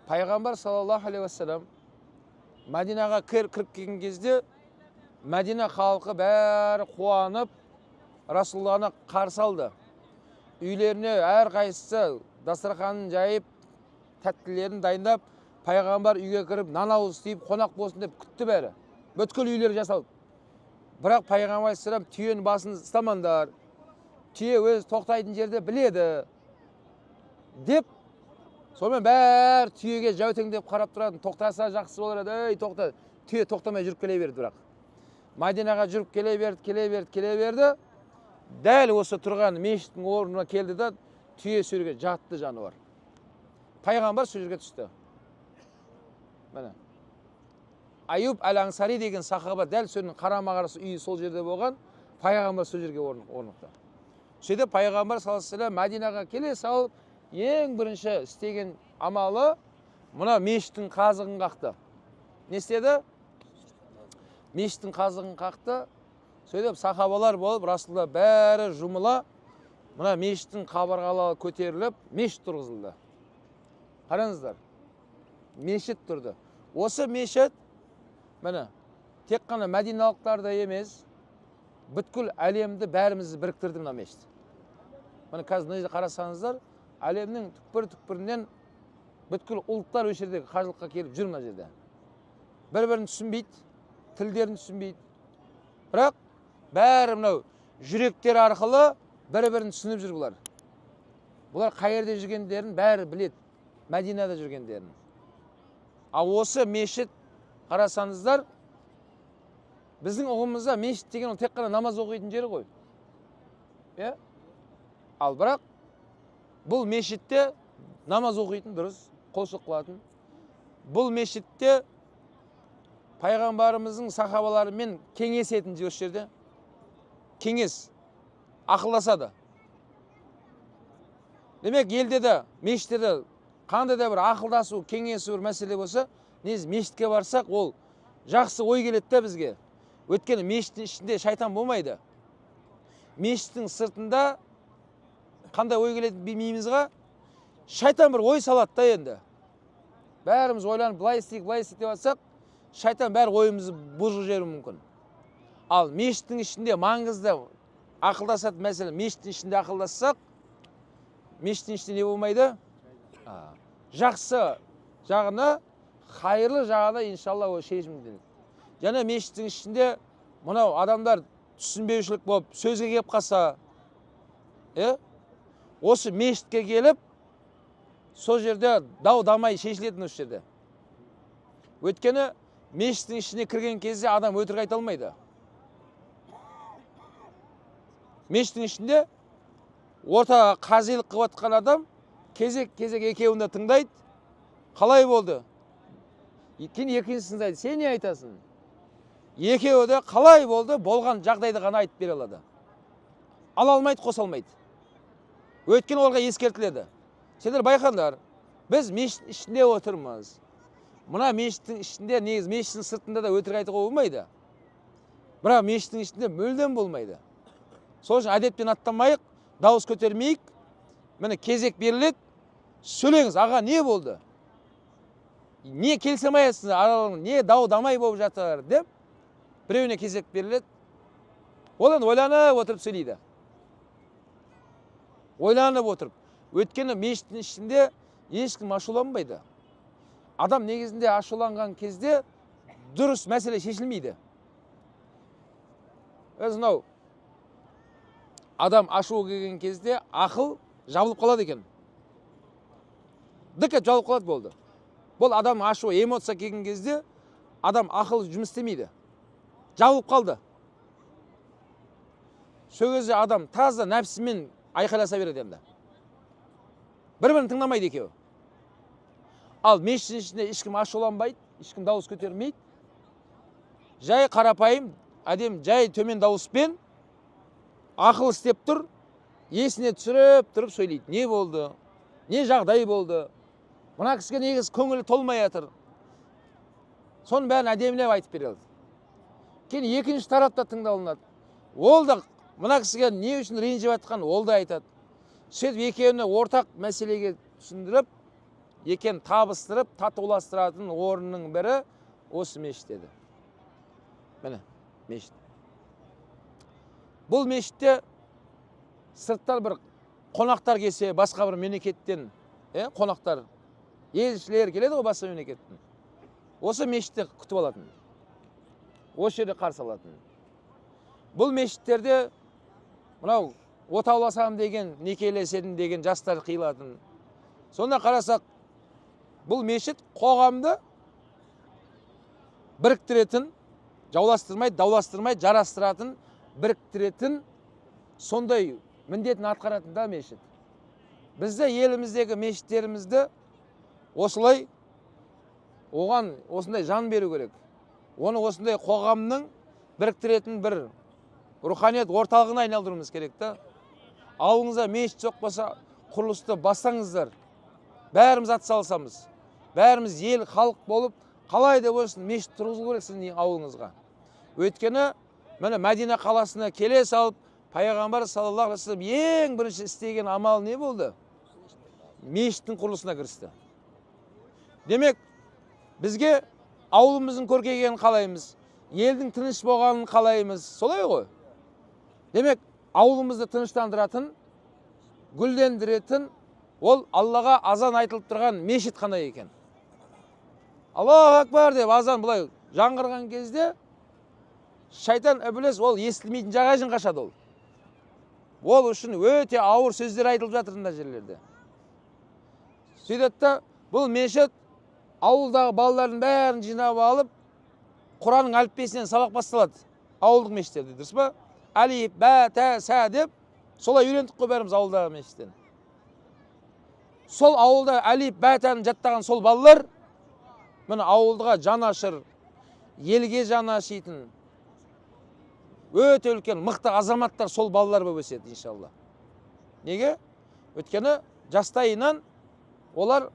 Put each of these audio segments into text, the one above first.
Пайғамбар саллаллаху алейхи вассалам Мәдинаға кіріп келген кезде Мәдина халқы бәрі қуанып Расуллахны қарсы алды. Үйлеріне әрқайсысы дастарханын жайып, тәттілерін дайындап, пайғамбар үйге кіріп нан ауыз тиіп қонақ болсын деп күтті бәрі. Бүткіл үйлер жасалды. Бірақ пайғамбар алейхиссалам түйенің басын ұстамаңдар. Түйе өз тоқтайтын жерде біледі деп, сонымен бәрі түйеге жәутеңдеп қарап тұрады. Тоқтаса жақсы болар еді. Ей, тоқта. Түйе тоқтамай жүріп келе берді бірақ. Мәдинаға жүріп келе берді. Дәл осы тұрған мешіттің орнына келді да түйе сүрге жатты жануар. Пайғамбар сол жерге түсті. Міне. Аюб әл-Ансари деген сахаба дәл сөзінің қарама-қарсы үйі сол жерде болған. Пайғамбар сол жерге орнықты. Сөйтіп пайғамбар саллаллаху алейхи вассалам Мәдинаға келе салып, ең бірінші істеген амалы мына мешіттің қазығын қақты. Не істеді? Мешіттің қазығын қақты. Сөйтіп сахабалар болып, Расулла бәрі жұмыла, мына мешіттің қабырғалары көтеріліп, мешіт тұрғызылды. Қараңыздар, мешіт тұрды. Осы мешіт, міне, тек қана мәдиналықтарды емес, бүткіл әлемді бәрімізді біріктірді мына мешіт. Міне қазір мына жерде қарасаңыздар, әлемнің түкпір-түкпірінен бүткіл ұлттар осы жердегі қажылыққа келіп жүр мына жерде. Бір-бірін түсінбейді, тілдерін түсінбейді. Бірақ бәрі мынау жүректер арқылы бір-бірін түсініп жүр бұлар. Бұлар қай жерде жүргендерін бәрі біледі, Мәдинада жүргендерін. Ал осы мешіт қарасаңыздар, біздің ұғымымызда мешіт деген ол тек қана намаз оқитын жері ғой. Ал бірақ бұл мешітте намаз оқитын дұрыс, құлшылық қылатын. Бұл мешітте пайғамбарымыздың сахабаларымен кеңесетін осы жерде. Кеңес, ақылдасады. Демек, елде де, мешіттерде қандай да бір ақылдасу, кеңесу бір мәселе болса, негізі мешітке барсақ, ол жақсы ой келеді де бізге. Өйткені мешіттің ішінде шайтан болмайды. Мешіттің сыртында қандай ой келеді білмеймізға, шайтан бір ой салады да енді. Бәріміз ойланып, былай істейік деп жатсақ, шайтан бәрі ойымызды бұзып жіберуі мүмкін. Ал мешіттің ішінде маңызды ақылдасатын мәселе, мешіттің ішінде ақылдассақ, мешіттің ішінде не болмайды? Жақсы жағына, қайырлы жағына иншалла ол шешімденеді. Және мешіттің ішінде мынау адамдар түсінбеушілік болып сөзге келіп қалса, осы мешітке келіп, сол жерде дау-дамай шешілетін осы жерде. Өйткені мешіттің ішіне кірген кезде адам өтірік айта алмайды. Мешіттің ішінде ортаға қазилық қылып жатқан адам кезек екеуін де тыңдайды. Қалай болды? Кейін екіншісін айтады, сен не айтасың? Екеуі де қалай болды, болған жағдайды ғана айтып бере алады. Ала алмайды, қоса алмайды. Өйткені оларға ескертіледі. Сендер байқаңдар, біз мешіттің ішінде отырмыз. Мына мешіттің ішінде, негіз мешіттің сыртында да өтірік айтуға болмайды. Бірақ мешіттің ішінде мүлдем болмайды. Сол үшін әдеппен аттамайық, дауыс көтермейік. Міне кезек беріледі. Сөйлеңіз, аға не болды? Не келісемайсыңыз, араларыңыз, не дау-дамай болып жатыр деп, біреуіне кезек беріледі. Ол енді ойланып отырып сөйлейді. Ойланып отырып. Өйткені мешіттің ішінде ешкім ашуланбайды. Адам негізінде ашуланған кезде дұрыс мәселе шешілмейді. Өзінау, адам ашуы келген кезде ақыл жабылып қалады екен. Дікет жабылып қалады болды. Бұл адам ашуы, эмоция келген кезде адам ақыл жұмыс істемейді. Жабылып қалды. Сол кезде адам таза нәпсімен айқайласа береді енді. Бір-бірін тыңдамайды екеуі. Ал мешіттің ішінде ешкім ашуланбайды, ешкім дауыс көтермейді. Жай қарапайым, әдем жай төмен дауыспен ақыл істеп тұр, есіне түсіріп тұрып сөйлейді. Не болды? Не жағдай болды? Мына кісіге негіз көңілі толмай жатыр. Соның бәрін әдемілеп айтып береді. Кейін екінші тарапта тыңдалынады. Ол да мына кісіге не үшін ренжіп жатқан ол да айтады. Сөйтіп екеуіне ортақ мәселеге түсіндіріп, екен табыстырып татуластыратын орынның бірі осы мешіт еді. Міне мешіт. Бұл мешітте сырттан бір қонақтар келсе, басқа бір мемлекеттен қонақтар, елшілер келеді ғой басқа мемлекеттен. Осы мешітте күтіп алатын. Осы жерде қарсы алатын. Бұл мешіттерде мынау отауласам деген, некелесетін деген жастар қиылатын. Сонда қарасақ, бұл мешіт қоғамды біріктіретін, жауластырмай, дауластырмай, жарастыратын, біріктіретін сондай міндетін атқаратын да мешіт. Бізді еліміздегі мешіттерімізді осылай оған осындай жан беру керек. Оны осындай қоғамның біріктіретін бір руханият орталығына айналдыруымыз керек та. Ауылыңызда мешіт жоқ болса, құрылысты бастаңыздар. Бәріміз атсалысамыз. Бәріміз ел, халық болып, қалай да болсын мешіт тұрғызу керек сіздің ауылыңызға. Өйткені міне Мәдина қаласына келе салып, Пайғамбар саллаллаху алейхи ва саллям ең бірінші істеген амал не болды? Мешіттің құрылысына кірісті. Демек, бізге ауылымыздың көркейгенін қалаймыз, елдің тыныш болғанын қалаймыз. Солай ғой. Демек, ауылымызды тыныштандыратын, гүлдендіретін ол Аллаға азан айтылып тұрған мешіт қана екен. Аллаху акбар деп азан бұлай жаңғырған кезде шайтан ібліс ол естілмейтін жаға жын қашады ол. Ол үшін өте ауыр сөздер айтылып жатыр мына жерлерде. Сөйтеді, бұл мешіт ауылдағы балалардың бәрін жинап алып, Құранның әліппесінен сабақ басталады. Ауылдық мешіттерде, дұрыс па? Әлиф, бә, тә, сә деп, солай үйрендік қой бәріміз ауылдағы мешіттен. Сол ауылда әлиф, бә, тәні жаттаған сол балалар, міне ауылдыға жан ашыр, елге жан ашитын, өте үлкен мықты азаматтар сол балалар болып өседі иншалла. Неге? Өйткені жастайынан олар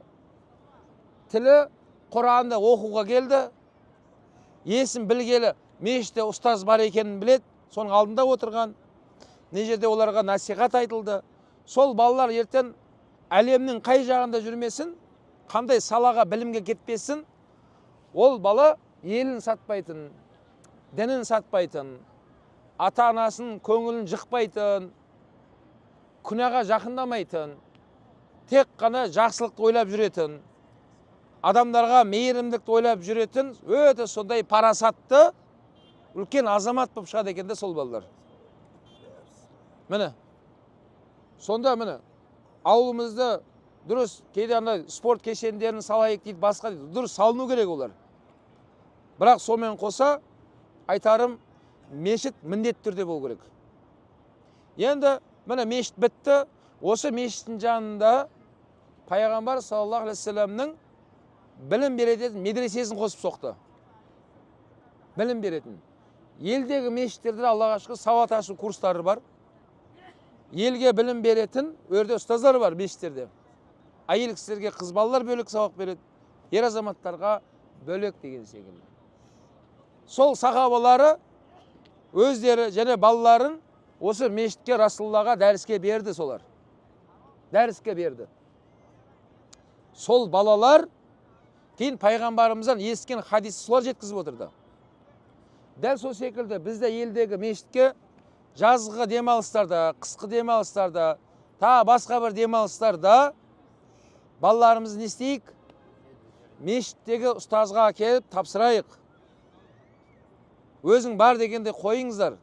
тілі Құранды оқуға келді, есін білгелі мешітте ұстаз бар екенін білет, соның алдында отырған, не жерде оларға насихат айтылды. Сол балалар ертең әлемнің қай жағында жүрмесін, қандай салаға білімге кетпесін, ол бала елін сатпайтын, дінін сатпайтын, ата-анасын көңілін жықпайтын, күнәға жақындамайтын, тек қана жақсылықты ойлап жүретін, адамдарға мейірімдікті ойлап жүретін, өте сондай парасатты, үлкен азамат болып шығады екен де сол балалар. Міне, сонда міне, ауылымызды дұрыс, кейде андай спорт кешендерін салайық дейді, басқа дейді, дұрыс салыну керек олар. Бірақ сонымен қоса, айтарым, мешіт міндетті түрде болу керек. Енді міне мешіт бітті, осы мешіттің жанында Пайғамбар саллаллаху алейхи ва саллямның білім беретін медресесін қосып соқты. Білім беретін. Елдегі мешіттерде Аллаға шүкір сауат ашу курстары бар. Елге білім беретін өрде ұстаздар бар мешіттерде. Әйел кісілерге қыз балалар бөлек сабақ береді, ер азаматтарға бөлек деген секілді. Сол сахабалары өздері және балаларын осы мешітке Расулаллаға дәріске берді солар. Дәріске берді. Сол балалар кейін пайғамбарымыздан естіген хадисті солар жеткізіп отырды. Дәл сол секілді бізде елдегі мешітке жазғы демалыстарда, қысқы демалыстарда, басқа бір демалыстарда балаларымызды не істейік? Мешіттегі ұстазға келіп тапсырайық. Өзің бар дегенде қойыңыздар.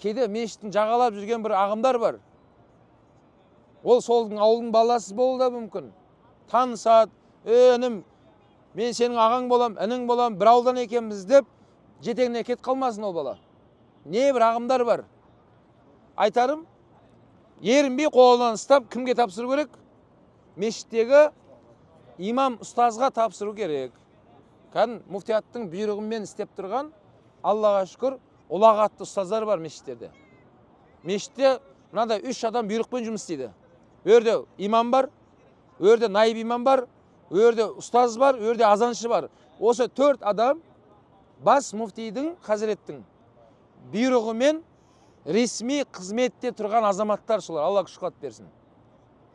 Кейде мешіттің жағалап жүрген бір ағымдар бар. Ол солдың ауылдың баласы болуы да мүмкін. Танысады, інім, мен сенің ағаң болам, інің болам, бір ауылдан екенбіз деп, жетегіне кет қалмасын ол бала. Не бір ағымдар бар. Айтарым, ерінбей қолынан ұстап, кімге тапсыру керек? Мешіттегі имам ұстазға тапсыру керек. Кәдімгі муфтияттың бұйрығымен істеп тұрған, Аллаға шүкір, ұлағатты ұстаздар бар мешіттерде. Мешітте мынандай 3 адам бұйрықпен жұмыс істейді. Өрде имам бар, өрде найып имам бар, өрде ұстаз бар, өрде азаншы бар. Осы 4 адам бас муфтидің, хазіреттің бұйрығымен ресми қызметте тұрған азаматтар солар. Алла күш қуат берсін.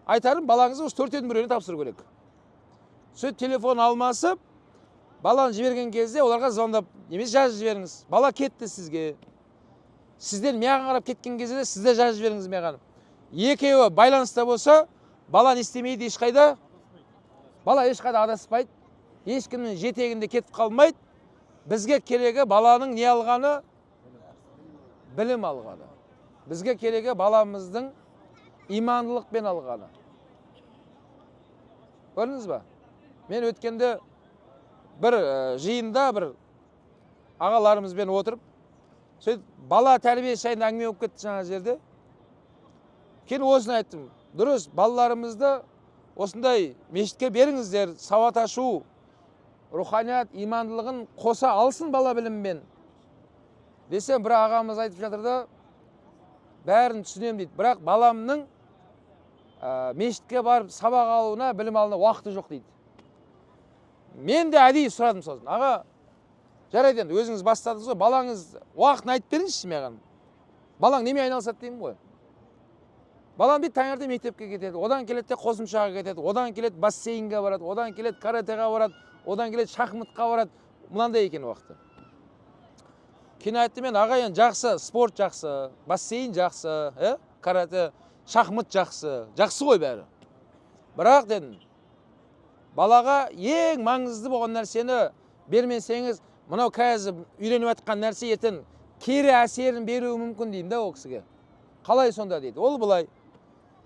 Айтарым, балаңызды осы 4-дің біреуіне тапсыру керек. Сөйтіп телефон алмасып, баланы жіберген кезде оларға звондап, немесе жазып жіберіңіз. Бала кетті сізге. Сізден маған қарап кеткен кезде сіз де жазып жіберіңіз маған. Екеуі байланыста болса, бала не істемейді ешқайда. Бала ешқайда адаспайды. Ешкімнің жетегінде кетіп қалмайды. Бізге керегі баланың не алғаны? Білім алғаны. Бізге керегі баламыздың имандылықпен алғаны. Көрдіңіз ба? Мен өткенде бір жиында бір ағаларымызбен отырып, сөйтіп бала тәрбие жайында әңгіме болып кетті жаңа жерде. Кейін осыны айттым. Дұрыс, балаларымызды осындай мешітке беріңіздер, сауат ашу, руханият, имандылығын қоса алсын бала біліммен. Десем, бір ағамыз айтып жатыр да, бәрін түсінем дейді. Бірақ баламның мешітке барып сабақ алуына, білім алуына уақыты жоқ дейді. Мен де әдейі сұрадым сосын. Аға, жарайды енді, өзіңіз бастадыңыз ғой, балаңыз уақытын айтып беріңізші маған. Балаң неме айналысады деймін ғой. Балам дейді, таңертең мектепке кетеді, одан келеді қосымшаға кетеді, одан келеді бассейнге барады, одан келеді каратеға барады, одан келеді шахматқа барады. Мынандай екен уақыты. Кейін айтты мен, аға енді жақсы, спорт жақсы, бассейн жақсы, карате, шахмат жақсы ғой бәрі. Бірақ дедім, балаға ең маңызды болған нәрсені бермесеңіз, мынау қазір үйреніп жатқан нәрсе ертең кері әсерін беруі мүмкін деймін да ол кісіге. Қалай сонда дейді. Ол былай.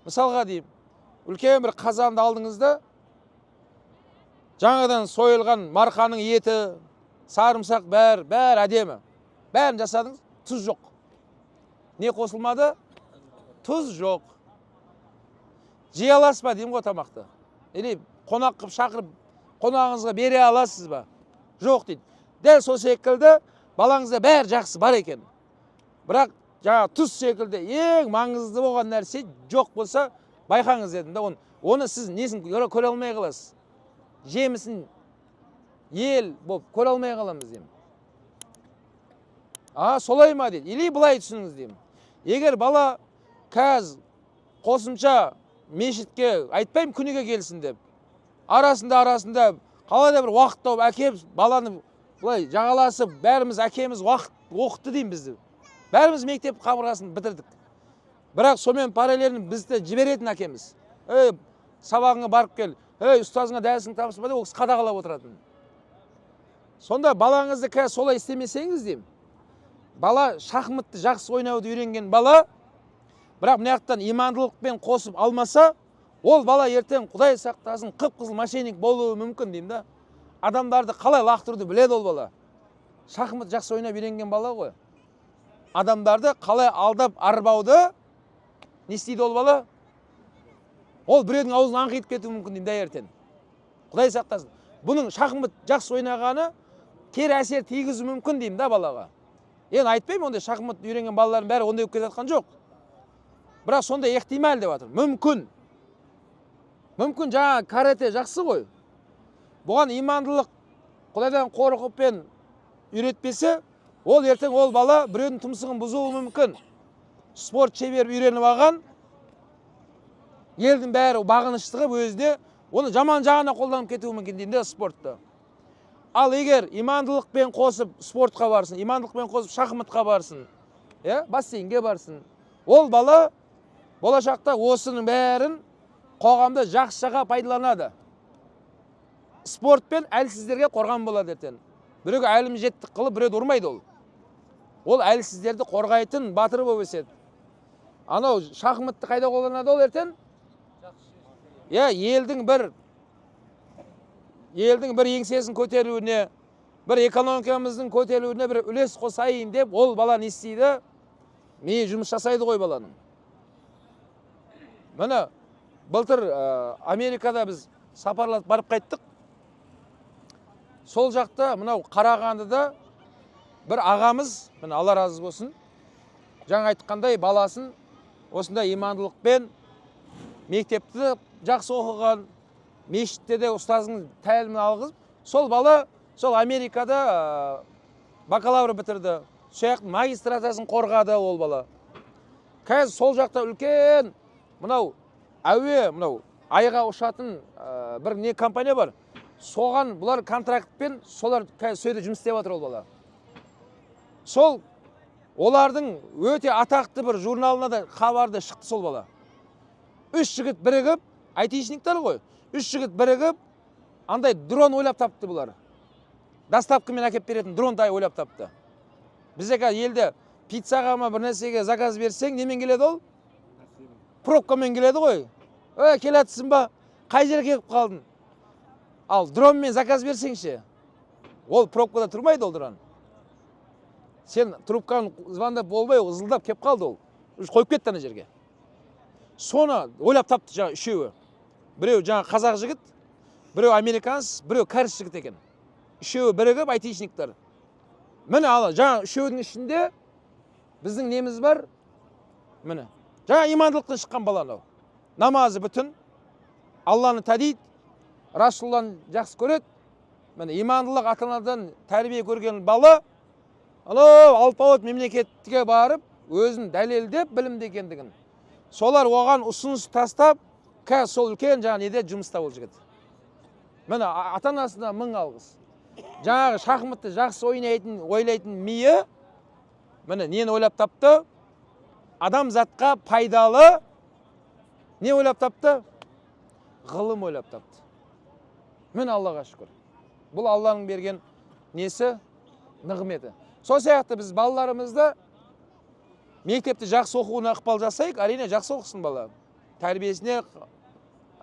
Мысалға деймін, үлкен бір қазанды алдыңызда, жаңадан сойылған марқаның еті, сарымсақ бәрі әдемі. Бәрін жасадыңыз, тұз жоқ. Не қосылмады? Тұз жоқ. Жей аласыз ба деймін ғой тамақты. Или қонақ қып шақырып, қонағыңызға бере аласыз ба? Жоқ дейді. Дәл сол секілді балаңызда бәрі жақсы бар екен. Бірақ жаңа тұз секілді ең маңызды болған нәрсе жоқ болса, байқаңыз дедім да, оны сіз несін көре алмай қаласыз. Жемісін ел болып көре алмай қаламыз деймін. Солай ма дейді. Или былай түсініңіз деймін. Егер бала қазір қосымша мешітке айтпайым күніге келсін деп, арасында қалай да бір уақыт тауып әкеп баланы былай жағаласып, бәріміз әкеміз уақыт оқытты деймін бізді. Бәріміз мектеп қабырғасын бітірдік. Бірақ сонымен параллельно бізді жіберетін әкеміз. Сабағыңа барып кел, ұстазыңа дәрісін табыспа деп, ол кісі қадағалап отыратын. Сонда балаңызды қазір солай істемесеңіз деймін. Бала шахматты жақсы ойнауды үйренген бала, бірақ мынаяқтан имандылықпен қосып алмаса, ол бала ертең Құдай сақтасын қып-қызыл мошенник болуы мүмкін деймін да. Адамдарды қалай лақтыруды біледі ол бала. Шахмат жақсы ойнап үйренген бала ғой. Адамдарды қалай алдап арбауды не істейді ол бала? Ол біреудің аузын аңқитып кетуі мүмкін деймін да ертең. Құдай сақтасын. Бұның шахмат жақсы ойнағаны кері әсер тигізуі мүмкін деймін да балаға. Енді айтпаймын, ондай шахмат үйренген балалардың бәрі ондай болып кетіп жатқан жоқ. Бірақ сондай ихтимал деп жатыр. Мүмкін. Мүмкін жаңа карате жақсы ғой. Бұған имандылық Құдайдан қорқыппен үйретпесе, ол ертең ол бала біреудің тұмсығын бұзуы мүмкін. Спорт шебер үйреніп алған, елдің бәрі бағыныштығы өзіне, оны жаман жағына қолданып кетуі мүмкін деймін де спортты. Ал егер имандылықпен қосып спортқа барсын, имандылықпен қосып шахматқа барсын, бассейнге барсын, ол бала болашақта осының бәрін қоғамда жақсыға пайдаланады. Спортпен әлсіздерге қорған болады ертең. Біреуге әлім жеттік қылып, біреуді ұрмайды ол. Ол әлсіздерді қорғайтын батыр болып өседі. Анау шахматты қайда қолданады ол ертең? Елдің бір еңсесін көтеруіне, бір экономикамыздың көтеруіне бір үлес қосайын деп, ол бала не істейді? Миы жұмыс жасайды ғой баланың. Міне, былтыр Америкада біз сапарлап барып қайттық. Сол жақта, мынау Қарағандыда бір ағамыз, міне Алла разы болсын, жаңа айтқандай баласын осындай имандылықпен мектепті жақсы оқыған, мешітте де ұстазының тәлімін алғызып, сол бала сол Америкада бакалавр бітірді. Сол магистратурасын қорғады ол бала. Қазір сол жақта үлкен мынау әуе, мынау айға ұшатын бір не компания бар. Соған бұлар контрактпен солар сөйде жұмыс істеп жатыр ол бала. Сол олардың өте атақты бір журналына да хабарда шықты сол бала. Үш жігіт бірігіп, айтишниктер ғой, үш жігіт бірігіп, андай дрон ойлап тапты бұлар. Доставкамен әкеп беретін дрондай ойлап тапты. Бізде елде пиццаға ма бір нәрсеге заказ берсең, немен келеді ол? Пробкамен келеді ғой. Келатсың ба? Қай жерге келіп қалдың? Ал дронмен заказ берсеңші. Ол пробкада тұрмайды ол дрон. Сен трубканы звондап болмай, ызылдап кеп қалды ол. Қойып кетті ана жерге. Соны ойлап тапты жаңа үшеуі. Біреу жаңа қазақ жігіт, біреу американец, біреу кәріс жігіт екен. Үшеуі бірігіп айтишниктер. Міне ал, жаңа үшеудің ішінде біздің неміз бар. Міне. Жаңа имандылықтан шыққан бала анау. Намазы бүтін, Алланы тәдейді, Расулланы жақсы көреді. Міне имандылық ата-анадан тәрбие көрген бала, алпауыт мемлекетке барып, өзін дәлелдеп білімді екендігін. Солар оған ұсыныс тастап, сол үлкен жаңа неде жұмыста ол жігіт. Міне ата-анасына мың алғыс. Жаңағы шахматты жақсы ойлайтын миы, міне нені ойлап тапты? Адамзатқа пайдалы не ойлап тапты? Ғылым ойлап тапты. Міне Аллаға шүкір. Бұл Алланың берген несі? Нығметі. Сол сияқты біз балаларымызды мектепті жақсы оқуына ықпал жасайық, әрине жақсы оқысын бала. Тәрбиесіне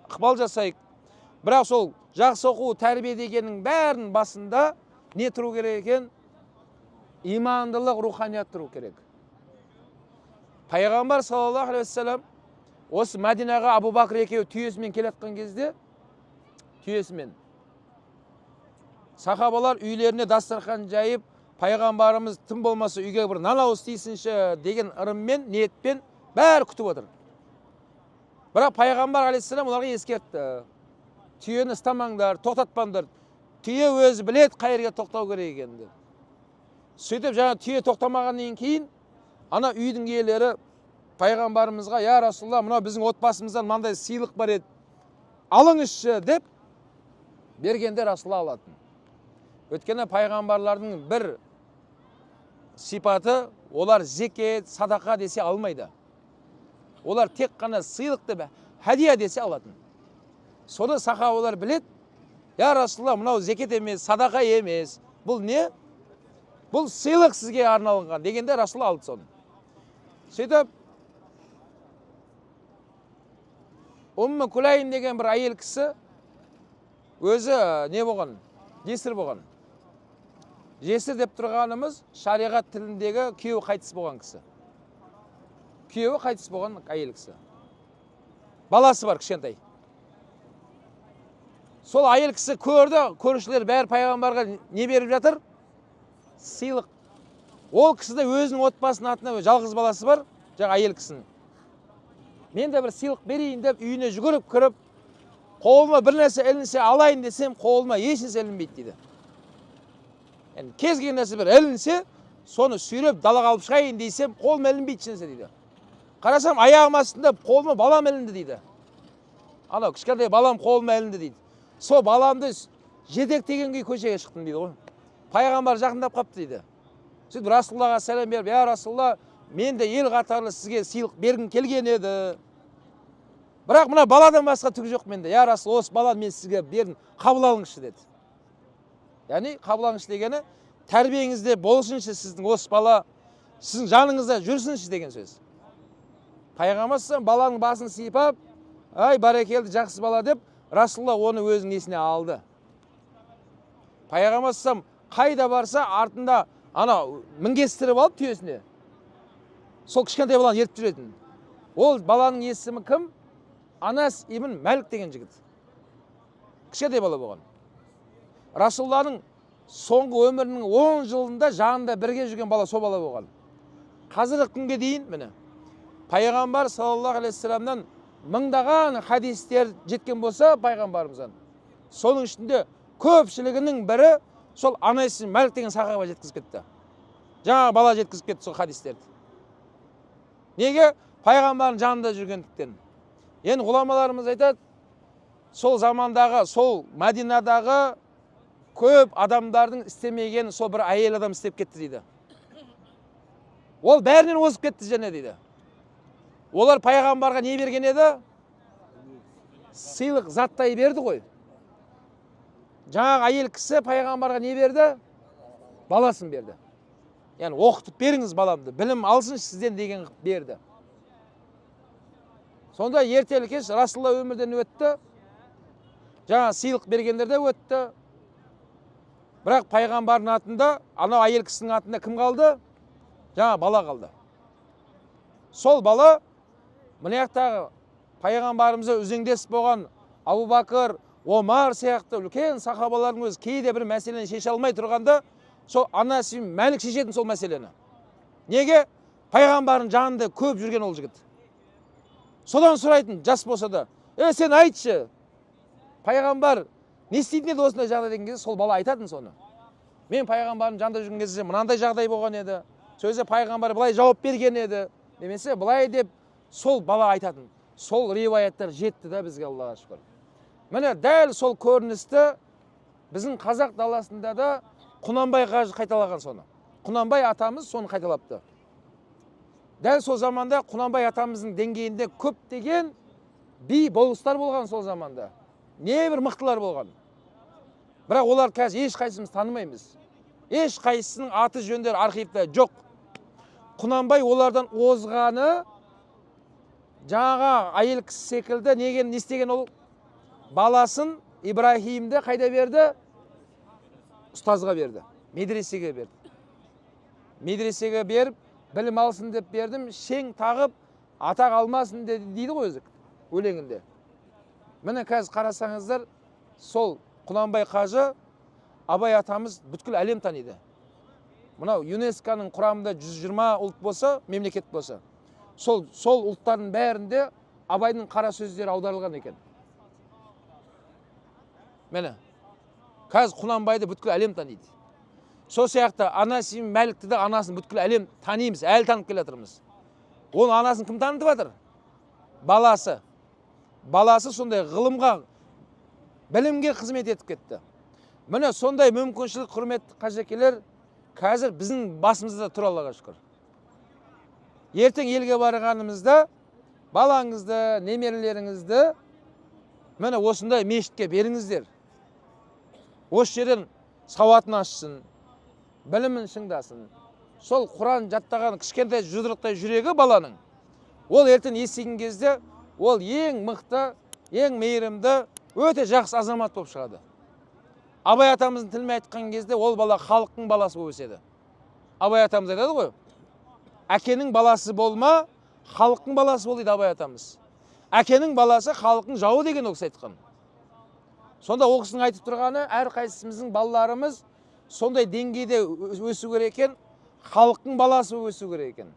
ықпал жасайық. Бірақ сол жақсы оқу, тәрбие дегеннің бәрінің басында не тұру керек екен? Имандылық, руханият тұру керек. Пайғамбар саллаллаху алейхи вассалам осы Мәдинаға Абу Бакр екеуі түйесімен келатқан кезде, түйесімен сахабалар үйлеріне дастархан жайып, пайғамбарымыз тым болмаса үйге бір нан ауыз тисінші деген ырыммен, ниетпен бәрі күтіп отыр. Бірақ пайғамбар алейхиссалам оларға ескертті. Түйені ұстамаңдар, тоқтатпаңдар. Түйе өзі біледі қай жерге тоқтау керек екенін. Сөйтіп жаңа түйе тоқтамағаннан кейін, ана үйдің иелері пайғамбарымызға, я Расулалла, мынау біздің отбасымыздан мынандай сыйлық бар еді, алыңызшы деп бергенде Расулалла алатын. Өйткені пайғамбарлардың бір сипаты, олар зекет, садақа десе алмайды. Олар тек қана сыйлықты хәдия десе алатын. Соны сахабалар білет, я Расулалла, мынау зекет емес, садақа емес. Бұл не? Бұл сыйлық сізге арналған дегенде Расулалла алды соны. Сөйтіп, Умму Кулайм деген бір әйел кісі өзі не болған? Жесір болған. Жесір деп тұрғанымыз шариғат тіліндегі күйеуі қайтыс болған кісі. Күйеуі қайтыс болған әйел кісі. Баласы бар кішкентай. Сол әйел кісі көрді, көрушілер бәрі пайғамбарға не беріп жатыр? Сыйлық. Ол кісі де өзінің отбасының атына жалғыз баласы бар, жаңа әйел кісінің. Мен де бір сыйлық берейін деп үйіне жүгіріп кіріп, қолыма бір нәрсе ілінсе алайын десем, қолыма еш нәрсе ілінбейді дейді. Yani kez келген нәрсе бір ілінсе, соны сүйреп далаға алып шығайын дейсем, қолыма ілінбейді еш нәрсе дейді. Қарасам, аяғым астында қолыма балам ілінді дейді. Анау кішкентай балам қолыма ілінді дейді. Сол баламды жетектеген күй көшеге шықтым дейді ғой. Пайғамбар жақындап қапты дейді. Сөйтіп Расулаллаға сәлем беріп, я Расулалла, мен де ел қатарлы сізге сыйлық бергім келген еді. Бірақ мына баладан басқа түк жоқ менде. Я Расулалла, осы баланы мен сізге бердім, қабыл алыңызшы деді. Яғни қабыл алыңызшы дегені тәрбиеңізде болсыншы сіздің осы бала, сіздің жаныңызда жүрсінші деген сөз. Пайғамбар баланың басын сипап, ай бәрекелді жақсы бала деп, Расулалла оны өзінің несіне алды. Пайғамбар қайда барса артында ана мінгестіріп алып түйесіне. Сол кішкентай баланы ертіп жүретін. Ол баланың есімі кім? Анас ибн Мәлік деген жігіт. Кішкентай бала болған. Расулалланың соңғы өмірінің 10 жылында жанында бірге жүрген бала сол бала болған. Қазіргі күнге дейін міне пайғамбар саллаллаху алейхи вассаламнан мыңдаған хадистер жеткен болса пайғамбарымыздан. Соның ішінде көпшілігінің бірі сол Анас ибн Мәлік деген сахаба жеткізіп кетті. Жаңа бала жеткізіп кетті сол хадистерді. Неге? Пайғамбардың жанында жүргендіктен. Енді ғұламаларымыз айтады, сол замандағы, сол Мәдинадағы көп адамдардың істемеген сол бір әйел адам істеп кетті дейді. Ол бәрінен озып кетті және дейді. Олар пайғамбарға не берген еді? Сыйлық заттай берді ғой. Жаңағы әйел кісі пайғамбарға не берді? Баласын берді. Яғни оқытып беріңіз баламды, білім алсын сізден деген берді. Сонда ертелі кеш Расулла өмірден өтті. Жаңа сыйлық бергендер де өтті. Бірақ пайғамбардың атында, анау әйел кісінің атында кім қалды? Жаңа бала қалды. Сол бала мына жақтағы пайғамбарымызға үзеңдес болған Абу Бакыр, Омар сияқты үлкен сахабалардың өзі кейде бір мәселені шеше алмай тұрғанда, сол Анас ибн Мәлик шешетін сол мәселені. Неге? Пайғамбардың жанында көп жүрген ол жігіт. Содан сұрайтын, жас болса да, сен айтшы, пайғамбар не істейтін еді осындай жағдай деген кезде, сол бала айтатын соны. Мен пайғамбардың жанында жүрген кезде мынандай жағдай болған еді, сөзі пайғамбар былай жауап берген еді, немесе былай деп сол бала айтатын. Сол риуаяттар жетті да бізге, Аллаға шүкір. Міне дәл сол көріністі біздің қазақ даласында да Құнанбай қажы қайталаған соны. Құнанбай атамыз соны қайталапты. Дәл сол заманда Құнанбай атамыздың деңгейінде көптеген би болыстар болған сол заманда. Небір мықтылар болған. Бірақ олар қазір еш қайсымыз танымаймыз. Еш қайсысының аты жөндері архивте жоқ. Құнанбай олардан озғаны жаңағы әйел кісі секілді не істеген ол? Баласын Ибрахимді қайда берді? Ұстазға берді, медресеге берді. Медресеге беріп, білім алсын деп бердім, шең тағып, атақ алмасын дейді ғой өзі өлеңінде. Міне қазір қарасаңыздар, сол Құнанбай қажы, Абай атамыз бүткіл әлем таниды. Мынау ЮНЕСКО-ның құрамында 120 ұлт болса, мемлекет болса, сол ұлттардың бәрінде Абайдың қара сөздері аударылған екен. Міне, қазір Құнанбайды бүткіл әлем таниды. Сол сияқты Анас ибн Мәликті де анасын бүткіл әлем танимыз, әлі танып келе жатырмыз. Оның анасын кім танытып жатыр? Баласы. Баласы сондай ғылымға, білімге қызмет етіп кетті. Міне сондай мүмкіншілік, құрметті қажекелер, қазір біздің басымызда тұр, Аллаға шүкір. Ертең елге барғанымызда балаңызды, немерелеріңізді міне осындай мешітке беріңіздер. Осы жерден сауатын ашсын, білімін шыңдасын. Сол Құран жаттаған кішкентай жұдырықтай жүрегі баланың, ол ертең естіген кезде ол ең мықты, ең мейірімді, өте жақсы азамат болып шығады. Абай атамыздың тілімен айтқан кезде ол бала халықтың баласы болып өседі. Абай атамыз айтады ғой, әкенің баласы болма, халықтың баласы бол дейді Абай атамыз. Әкенің баласы халықтың жауы деген ол кісі айтқан. Сонда ол кісінің айтып тұрғаны, әр қайсымыздың балаларымыз сондай деңгейде өсу керек екен, халықтың баласы өсу керек екен.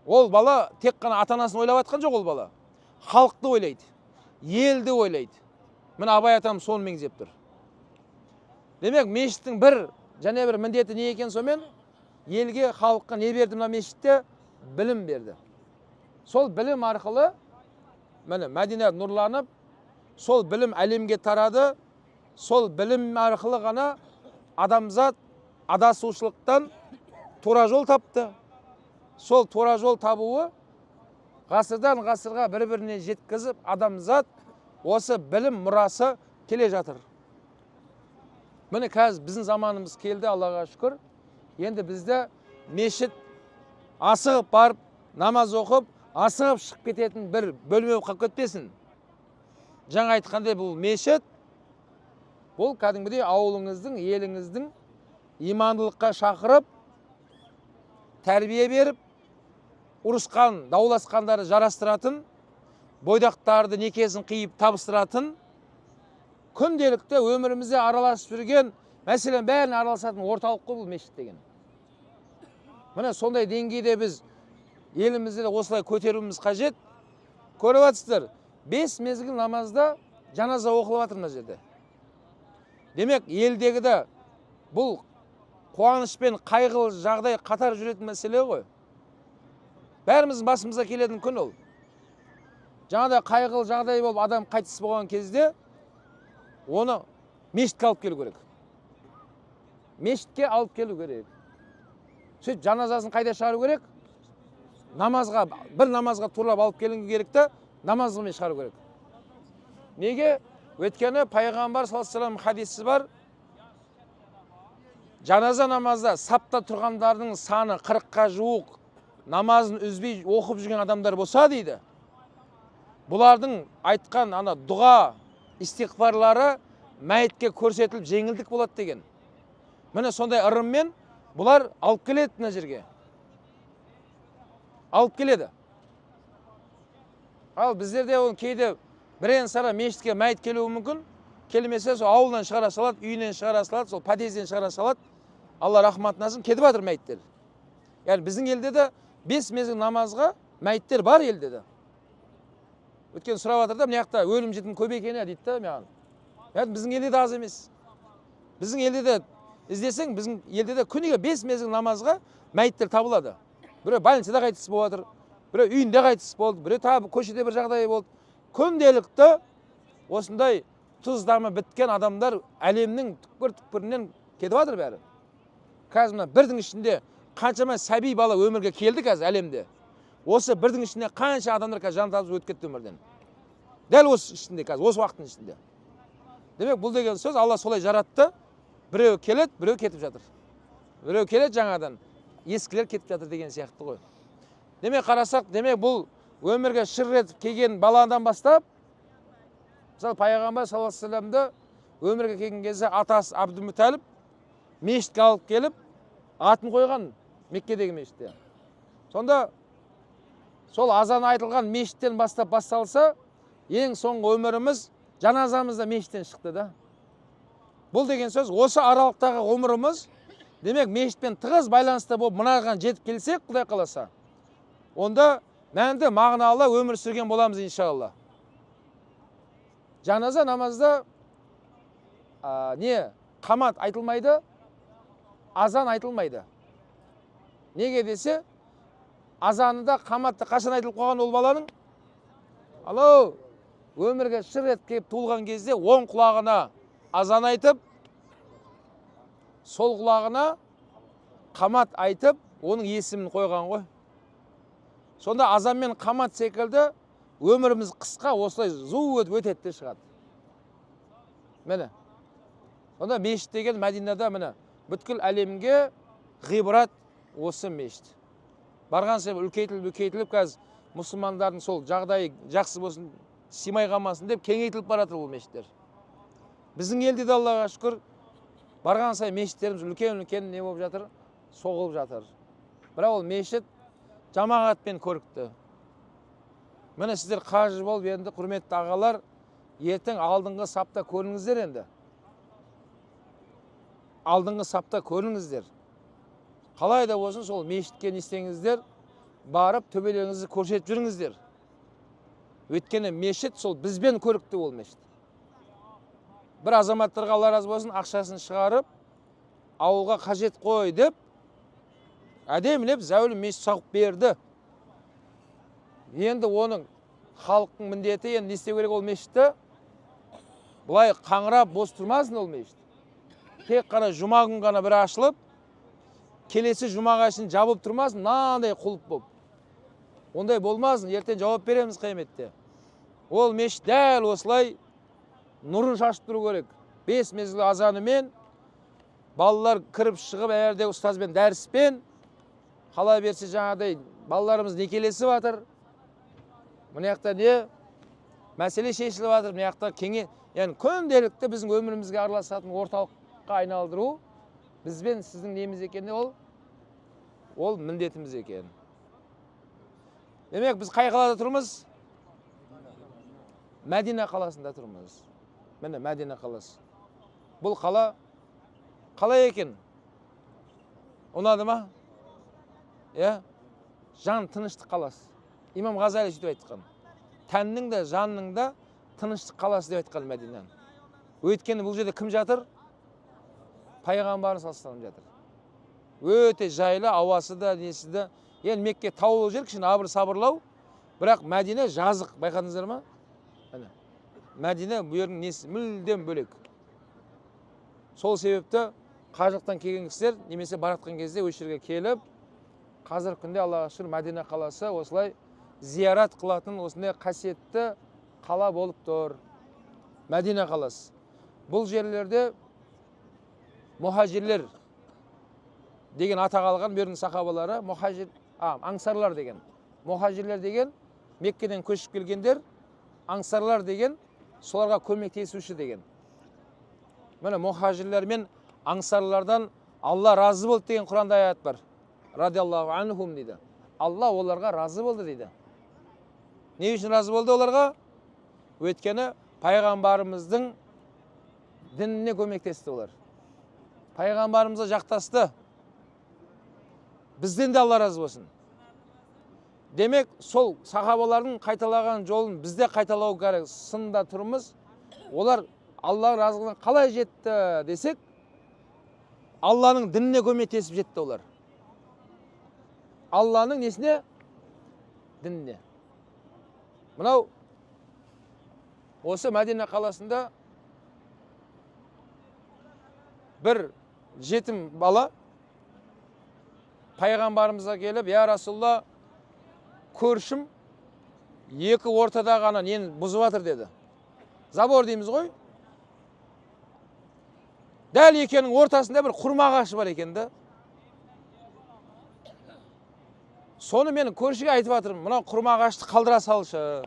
Ол бала тек қана ата-анасын ойлап жатқан жоқ, ол бала халықты ойлайды, елді ойлайды. Міне Абай атам соны меңзеп тұр. Демек, мешіттің және бір міндеті не екен сомен? Елге, халыққа не берді мына мешітте? Білім берді. Сол білім арқылы міне Мәдина нұрланып, сол білім әлемге тарады. Сол білім арқылы ғана адамзат адасушылықтан тура жол тапты. Сол тура жол табуы ғасырдан ғасырға бір-біріне жеткізіп, адамзат осы білім мұрасы келе жатыр. Міне қазір біздің заманымыз келді, Аллаға шүкір. Енді бізде мешіт асығып барып, намаз оқып, асығып шығып кететін бір бөлме қалып кетпесін. Жаңа айтқандай, бұл мешіт, бұл кәдімгідей ауылыңыздың, еліңіздің имандылыққа шақырып, тәрбие беріп, ұрысқан, дауласқандарды жарастыратын, бойдақтарды некесін қиып табыстыратын, күнделікті өмірімізде араласып жүрген мәселен бәрін араласатын орталық қой бұл мешіт деген. Міне сондай деңгейде біз елімізде де осылай көтеруіміз қажет. Көріп жатсыздар, 5 мезгіл намазда жаназа оқылып жатыр мына жерде. Демек, елдегі де бұл қуаныш пен қайғылы жағдай қатар жүретін мәселе ғой. Бәріміздің басымызға келетін күн ол. жаңағыдай қайғылы жағдай болып адам қайтыс болған кезде оны мешітке алып келу керек. Мешітке алып келу керек. Сөйтіп жаназасын қайда шығару керек? Намазға, бір намазға турлап алып келу керек та, намазымен шығару керек. Неге? Өйткені пайғамбар саллаллаху алейхи вассалам хадисі бар. Жаназа намазда сапта тұрғандардың саны 40-қа жуық намазын үзбей оқып жүрген адамдар болса дейді. Бұлардың айтқан дұға, истиғфарлары мәйітке көрсетіліп жеңілдік болады деген. Міне сондай ырыммен бұлар алып келеді мына жерге. Алып келеді. Ал біздерде ол кейде бірен сара мешітке мәйіт келуі мүмкін. Келмесе сол ауылдан шығара салады, үйінен шығара салады, сол подъезден шығара салады. Алла рахматын алсын, кетіп жатыр мәйіттер. Яғни біздің елде де 5 мезгіл намазға мәйіттер бар елде де. Өткен сұрап жатыр да, мына жақта өлім жітім көп екен дейді да маған. Біздің елде де аз емес. Біздің елде де іздесең, біздің елде де күніге 5 мезгіл намазға мәйіттер табылады. Біреу больницада қайтыс болып жатыр, біреу үйінде қайтыс болды, біреу тағы көшеде бір жағдай болды. Күнделікті осындай тұздамы біткен адамдар әлемнің түкпір-түкпірінен кетіп жатыр бәрі. Қазір мына бірдің ішінде қаншама сәби бала өмірге келді қазір әлемде. Осы бірдің ішінде қанша адамдар қазір жан тапсырып өтіп кетті өмірден. Дәл осы ішінде қазір, осы уақыттың ішінде. Демек, бұл деген сөз Алла солай жаратты. Біреу келеді, біреу кетіп жатыр. Біреу келеді жаңадан, ескілер кетіп жатыр деген сияқты ғой. Демек, қарасақ, демек бұл өмірге шыр етіп келген баладан бастап, мысалы пайғамбар саллаллаху алейхи вассаламды өмірге келген кезде атасы Абдул-Муталиб мешітке алып келіп, атын қойған Меккедегі мешітте. Сонда сол азан айтылған мешіттен бастап басталса, ең соңғы өміріміз жаназамызда мешіттен шықты да. Бұл деген сөз, осы аралықтағы ғұмырымыз, демек мешітпен тығыз байланысты болып мынаған жетіп келсек, Құдай қаласа, онда мәнді мағыналы өмір сүрген боламыз иншалла. Жаназа намазда қамат айтылмайды, азан айтылмайды. Неге десе, азанында қаматты қашан айтылып қойған ол баланың? Алло, өмірге шыр етіп келіп туылған кезде оң құлағына азан айтып, сол құлағына қамат айтып, оның есімін қойған ғой. Сонда азан мен қамат секілді өміріміз қысқа осылай зу өтеді шығады. Міне. Сонда мешіт деген Мәдинада міне бүткіл әлемге ғибрат осы мешіт. Барған сайын үлкейтіліп қазір мұсылмандардың сол жағдайы жақсы болсын, симай қалмасын деп кеңейтіліп баратыр бұл мешіттер. Біздің елде де Аллаға шүкір барған сайын мешіттеріміз үлкен не болып жатыр? Соғылып жатыр. Бірақ ол мешіт жамағатпен көрікті. Міне сіздер қажы болып енді құрметті ағалар, ертең алдыңғы сапта көріңіздер енді. Алдыңғы сапта көріңіздер. Қалай да болсын сол мешітке не істеңіздер, барып төбелеріңізді көрсетіп жүріңіздер. Өйткені мешіт сол бізбен көрікті ол мешіт. Бір азаматтарға Алла разы болсын ақшасын шығарып, ауылға қажет қой деп, әдемілеп зәулім мешіт салып берді. Енді оның халықтың міндеті енді не істеу керек ол мешітті? Бұлай қаңырап бос тұрмасын ол мешіт. Тек қана жұма күн ғана бір ашылып, келесі жұмаға шейін жабылып тұрмасын, мынандай құлып болып. Ондай болмасын, ертең жауап береміз қияметте. Ол мешіт дәл осылай нұрын шашып тұру керек. 5 мезгіл азанымен, балалар кіріп шығып, әрде ұстазбен дәріспен, қала берсе жаңағыдай балаларымыз некелесіп жатыр. Мына жақта не? Мәселе шешіліп жатыр. Мына жақта яғни күнделікті біздің өмірімізге араласатын орталыққа айналдыру бізбен сіздің неміз екен, ол міндетіміз екен. Демек, біз қай қалада тұрмыз? Мәдина қаласында тұрмыз. Міне Мәдина қаласы. Бұл қала қалай екен? Ұнады ма? Жан тыныштық қаласы. Имам Ғазали сөйтіп айтқан. Тәннің де, жанның да тыныштық қаласы деп айтқан Мәдинаны. Өйткені бұл жерде кім жатыр? Пайғамбарымыз саллаллаху алейхи жатыр. Өте жайлы, ауасы да, несі де. Енді Мекке таулы жер, кішкене абыр сабырлау. Бірақ Мәдина жазық, байқадыңыздар ма? Міне. Мәдина бұл жердің несі мүлдем бөлек. Сол себепті қажылықтан келген кісілер немесе баратқан кезде осы жерге келіп, қазіргі күнде Аллаға шүкір Мәдина қаласы осылай зиярат қылатын осындай қасиетті қала болып тұр. Мәдина қаласы. Бұл жерлерде мұхажирлер деген атақ алған бердің сахабалары, аңсарлар деген. Мұхажирлер деген Меккеден көшіп келгендер, аңсарлар деген соларға көмектесуші деген. Міне мұхажирлер мен аңсарлардан Алла разы болды деген Құранда аят бар. Радиаллаху анхум дейді. Алла оларға разы болды дейді. Не үшін разы болды оларға? Өйткені пайғамбарымыздың дініне көмектесті олар. Пайғамбарымызға жақтасты. Бізден де Алла разы болсын. Демек, сол сахабалардың қайталаған жолын бізде қайталау керек. Сында тұрмыз. Олар Алла разылығына қалай жетті десек, Алланың дініне көмектесіп жетті олар. Алланың несіне? Дініне. Мынау осы Мәдина қаласында бір жетім бала пайғамбарымызға келіп, я Расулла, көршім екі ортада ғана нені бұзып жатыр деді. Забор дейміз ғой. Дәл екенің ортасында бір құрма ағашы бар екен да. Соны мен көршіге айтып жатырмын, мына құрма ағашты қалдыра салшы.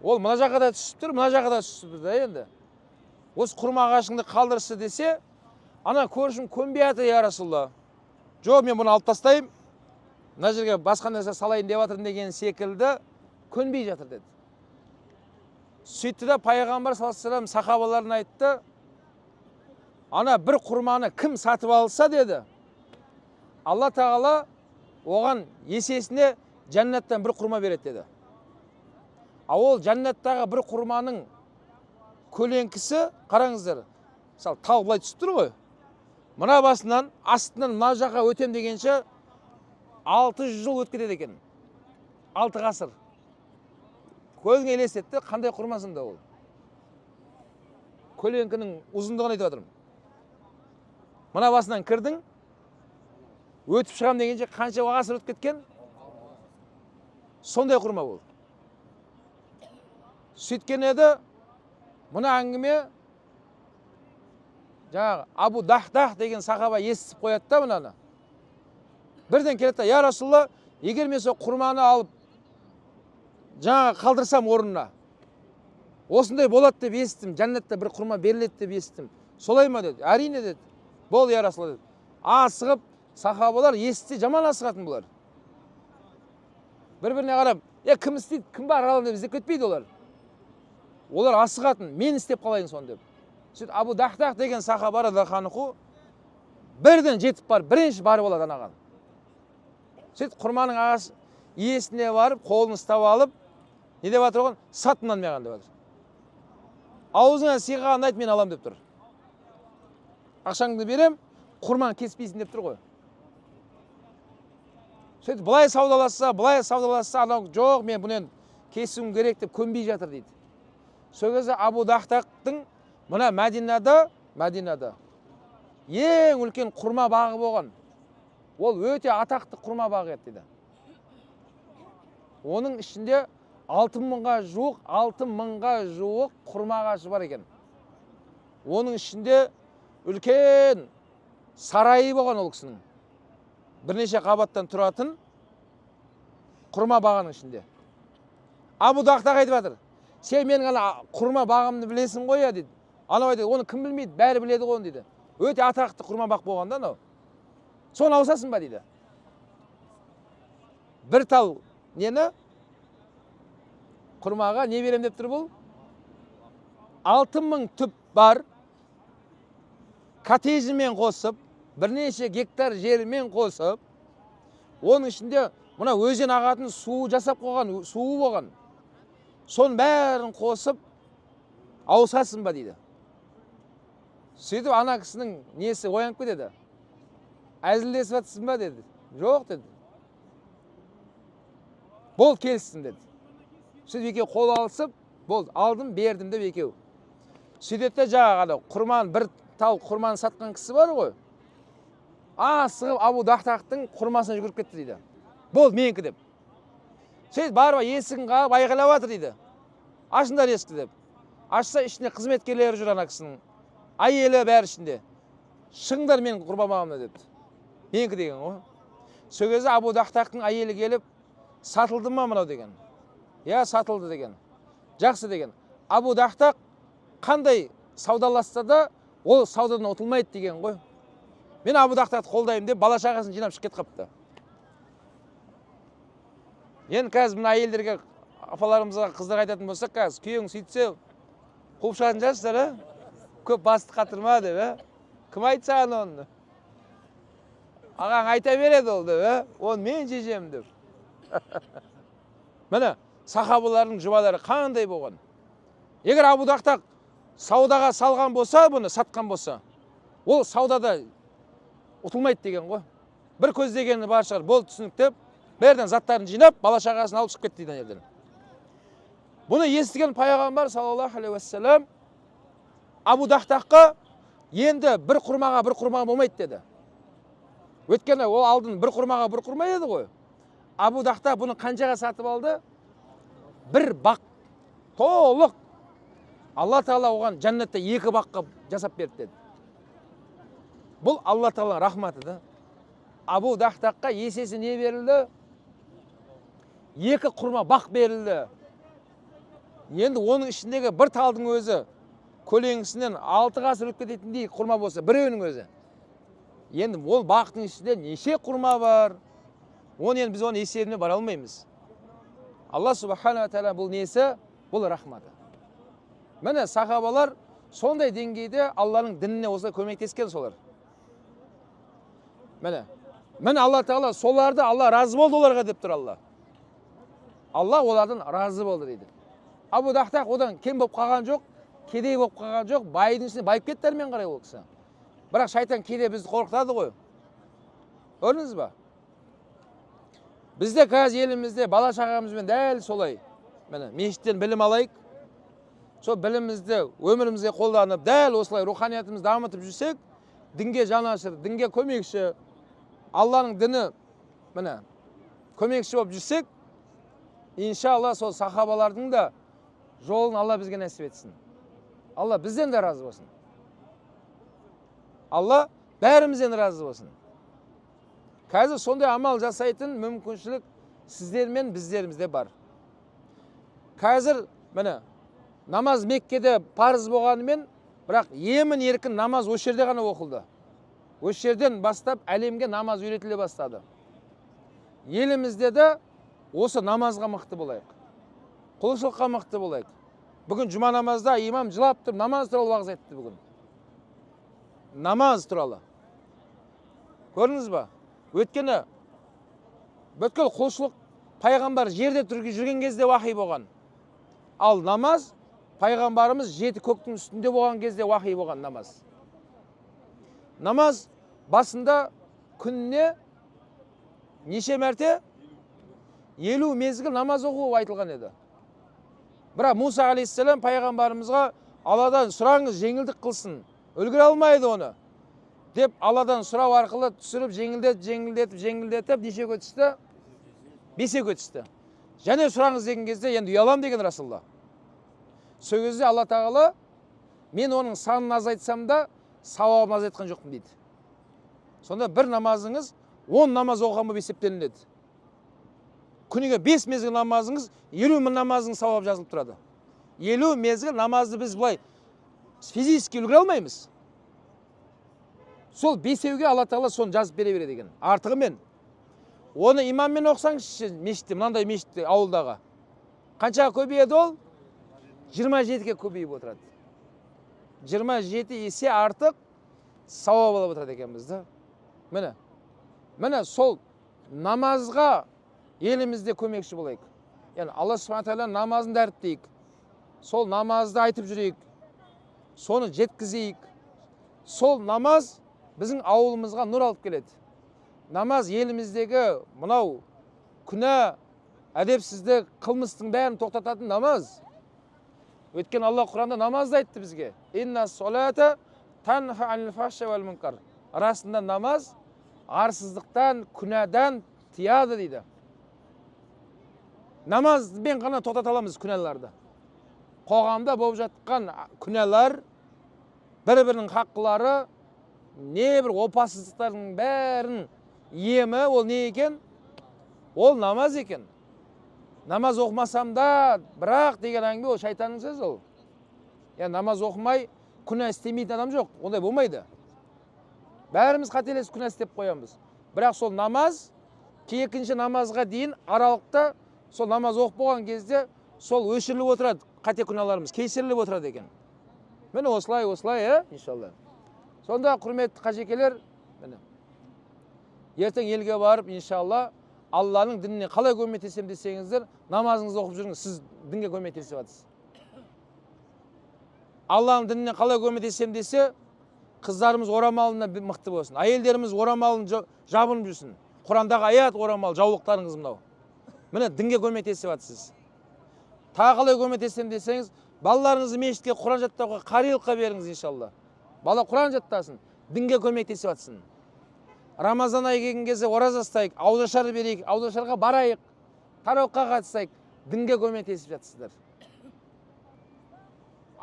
Ол мына жаққа да түсіп тұр, мына жаққа да түсіп тұр да енді. Осы құрма ағашыңды қалдырсы десе, ана көршім көнбей жатыр, я Расулла. Жоқ, мен бұны алып тастайым, мына жерге басқа нәрсе салайын деп жатырмын деген секілді көнбей жатыр деді. Сөйтті де пайғамбар саллаллаху алейхи ва саллям сахабаларына айтты, ана бір құрманы кім сатып алса деді, Алла тағала оған есесіне жәннаттан бір құрма береді деді. А ол жәннаттағы бір құрманың көлеңкісі, қараңыздар, мысалы тау былай түсіп тұр ғой, мына басынан астынан мына жаққа өтем дегенше 600 жыл өтіп кетеді екен. 6 ғасыр. Көзіңе елестетті, қандай құрмасында ол. Көлеңкінің ұзындығын айтып жатырмын. Мына басынан кірдің, өтіп шығам дегенше қанша ғасыр өтіп кеткен? Сондай құрма ол. Сөйткен еді, мына әңгіме жаңағы Абу Дахдах деген сахаба естіп қояды да мынаны. Бірден келеді, я Расулла, егер мен сол құрманы алып жаңағы қалдырсам орнына, осындай болады деп естім, жәннатта бір құрма беріледі деп естім. Солай ма деді. Әрине деді. Бол, я Расулла деді. Асығып, сахабалар естісе жаман асығатын бұлар. Бір-біріне қарап, кім істейді, кім бар аралында іздеп кетпейді олар. Олар асығатын, мен істеп қалайын сон деп. Сөйтіп Абу Дахдах деген сахаба радиаллаху анху бірден жетіп бар, бірінші барып алады анаған. Сөйтіп құрманың ағасы иесіне барып, қолын ұстап алып, не деп жатыр оған? Сат мынаны маған деп жатыр. Аузыңа сыйғанын айт, мен алам деп тұр. Ақшаңды берем, құрманы кеспейсің деп тұр ғой. Сөйтіп былай саудаласса, анау жоқ, мен бұны кесуім керек деп көнбей жатыр дейді. Сол кезде Абу Дахдахтың мына Мәдинада ең үлкен құрма бағы болған. Ол өте атақты құрма бағы еді дейді. Оның ішінде 6000-ға жуық құрма ағашы бар екен. Оның ішінде үлкен сарайы болған ол кісінің. Бірнеше қабаттан тұратын құрма бағының ішінде. Абу Дахдах айтып жатыр, сен менің ана құрма бағымды білесің ғой я дейді. Анау айтады, оны кім білмейді, бәрі біледі ғой дейді. Өте атақты құрма бақ болғанда анау. Соны ауысасың ба дейді. Бір тал нені? Құрмаға не берем деп тұр бұл? 6000 түп бар, коттеджімен қосып, бірнеше гектар жермен қосып, оның ішінде мына өзен ағатын суы жасап қойған, суы болған. Соның бәрін қосып, ауысасың ба дейді. Сөйтіп ана кісінің несі оянып кетеді. Әзілдесіп жатсың ба деді. Жоқ деді. Бол келсін деді. Сөйтіп екеуі қол алысып, болды, алдым, бердім деп екеуі. Сөйтеді жаңағы құрман, бір тал құрман сатқан кісі бар ғой. Асығып Абу Дахтақтың құрмасына жүгіріп кетті дейді. Бол, менікі деп. Сөйтіп барып есігін қағып айғайлап жатыр дейді. Ашыңдар есікті деп. Ашса ішінде қызметкерлері жүр ана кісінің. Әйелі бәрі ішінде. Шығыңдар менің құрбамағымды депті. Менікі деген ғой. Сол кезде Абу Дахтақтың әйелі келіп, сатылды ма мынау деген. Я, сатылды деген. Жақсы деген. Абу Дахтақ қандай саудаласса да, ол саудадан ұтылмайды деген ғой. Мен Абу Дахтақты қолдаймын деп бала шағасын жинап шығып кетіп қапты. Енді қазір мына әйелдерге, апаларымызға, қыздар айтатын болсақ, қазір күйеуің сөйтсе қуып шығатын шығарсыздар, көп басты қатырма деп, кім айтса оны? Ағаң айта береді ол деп, оны мен жежем деп. Міне, сахабалардың жұбалары қандай болған. Егер Абу Дахтақ саудаға салған болса, бұны сатқан болса, ол саудада ұтылмайды деген ғой. Бір көздегені бар шығар, бол түсінік деп, бәрден заттарын жинап, бала шағасын алып шығып кетті дейді жерден. Бұны естіген пайғамбар саллаллаху алейхи уассалам Абу Дахтаққа енді бір құрмаға болмайды деді. Өйткені ол алдын бір құрма еді ғой. Абу Дахтақ бұны қаншаға сатып алды? Бір бақ, толық. Алла Тағала оған жәннетте 2 баққа жасап берді деді. Бұл Алла Тағаланың рахматы да. Абу Дахтаққа есесі не берілді? 2 құрма бақ берілді. Енді оның ішіндегі бір талдың өзі көлеңісінен 6 ғасыр өтіп кететіндей құрма болса, біреуінің өзі. Енді ол бақтың ішінде неше құрма бар? Оны енді біз оны есебіне бара алмаймыз. Алла субхана ва тағала бұл несі? Бұл рахматы. Міне сахабалар сондай деңгейде Алланың дініне осылай көмектескен солар. Міне Алла Тағала соларды Алла разы болды оларға деп тұр Алла. Алла олардан разы болды дейді. Абу Дахтақ одан кем болып қалған жоқ, кедей болып қалған жоқ, байдың ішіне байып кетті мен қарай ол кісі. Бірақ шайтан кейде бізді қорқытады ғой. Көрдіңіз ба? Бізде қазір елімізде бала шағамызбен дәл солай. Міне мешіттен білім алайық. Сол білімімізді өмірімізге қолданып, дәл осылай руханиятымызды дамытып жүрсек, дінге жанашыр, дінге көмекші, Алланың діні міне көмекші болып жүрсек, иншалла сол сахабалардың да жолын Алла бізге нәсіп етсін. Алла бізден де разы болсын. Алла бәрімізден разы болсын. Қазір сондай амал жасайтын мүмкіншілік сіздер мен біздерімізде бар. Қазір міне намаз Меккеде парыз болғанымен, бірақ емін еркін намаз осы жерде ғана оқылды. Осы жерден бастап әлемге намаз үйретіле бастады. Елімізде де осы намазға мықты болайық. Құлшылыққа мықты болайық. Бүгін жұма намазда имам жылап тұрып намаз туралы уағыз айтты бүгін. Намаз туралы. Көрдіңіз ба? Өйткені бүткіл құлшылық пайғамбар жерде жүрген кезде уахи болған. Ал намаз пайғамбарымыз 7 көктің үстінде болған кезде уахи болған намаз. Намаз басында күніне неше мәрте 50 мезгіл намаз оқу айтылған еді. Бірақ Муса алейхиссалам пайғамбарымызға Алладан сұраңыз жеңілдік қылсын. Үлгіре алмайды оны. Деп Алладан сұрау арқылы түсіріп жеңілдетіп нешеге түсті? 5-ге түсті. Және сұраңыз деген кезде енді ұялам деген Расулла. Сол кезде Алла Тағала мен оның санын азайтсам да сауабын азайтқан жоқпын дейді. Сонда бір намазыңыз 10 намаз оқыған болып есептелінеді. Күніге 5 мезгіл намазыңыз 50 мың намазың сауап жазылып тұрады. 50 мезгіл намазды біз бұлай физически үлгіре алмаймыз. Сол 5-ге Алла Тағала соны жазып бере береді екен. Артығымен. Оны имаммен оқысаңызшы мешітте, мынандай мешітте ауылдағы. Қаншаға көбейеді ол? 27-ге көбейіп отырады. 27 есе артық сауап алып отырады екенбіз да. Міне сол намазға елімізде көмекші болайық. Яғни Алла Субхана Тағала намазын дәріптейік. Сол намазды айтып жүрейік. Соны жеткізейік. Сол намаз біздің ауылымызға нұр алып келеді. Намаз еліміздегі мынау күнә, әдепсіздік, қылмыстың бәрін тоқтататын намаз. Өйткені Алла Құранда намазды айтты бізге. Инна солата танха анил фахши вал мункар. Расында намаз арсыздықтан, күнәдан тияды дейді. Намазбен ғана тоқтата аламыз күнәларды. Қоғамда болып жатқан күнәлар, бір-бірінің хаққылары, не бір опасыздықтардың бәрін емі ол не екен? Ол намаз екен. Намаз оқымасам да, бірақ деген әңгіме ол шайтанның сөзі ол. Намаз оқымай күнә істемейтін адам жоқ, ондай болмайды. Бәріміз қателесіп күнә істеп қоямыз. Бірақ сол намаз, екінші намазға дейін аралықта сол намаз оқып болған кезде сол өшіріліп отырады, қате күнәларымыз кешіріліп отырады екен. Міне осылай, иншалла. Сонда құрметті қажекелер, ертең елге барып, иншалла, Алланың дініне қалай көмектесем десеңіздер, намазыңызды оқып жүріңіз, сіз дінге көмектесіп жатсыз. Алланың дініне қалай көмектесем десе, қыздарымыз орамалына мықты болсын, әйелдеріміз орамалын жабынып жүрсін. Құрандағы аят орамал, жаулықтарыңыз мынау. Міне дінге көмектесіп жатсыз. Тағы қалай көмектесем десеңіз, балаларыңызды мешітке Құран жаттауға қарилыққа беріңіз иншалла. Бала Құран жаттасын, дінге көмектесіп жатсын. Рамазан айы келген кезде ораза ұстайық, ауызашар берейік, ауызашарға барайық, тарауыққа қатысайық, дінге көмектесіп жатсыздар.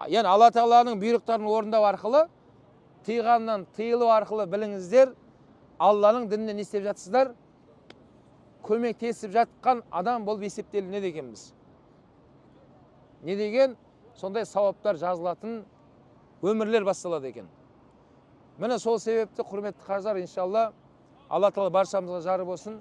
Яғни Алла Тағаланың бұйрықтарын орындау арқылы, тыйғаннан тыйылу арқылы біліңіздер, Алланың дініне не істеп жатсыздар? Көмектесіп жатқан адам болып есептелінеді екенбіз. Не деген? Сондай сауаптар жазылатын өмірлер басталады екен. Міне сол себепті құрметті қажылар, иншалла, Алла Тағала баршамызға жары болсын.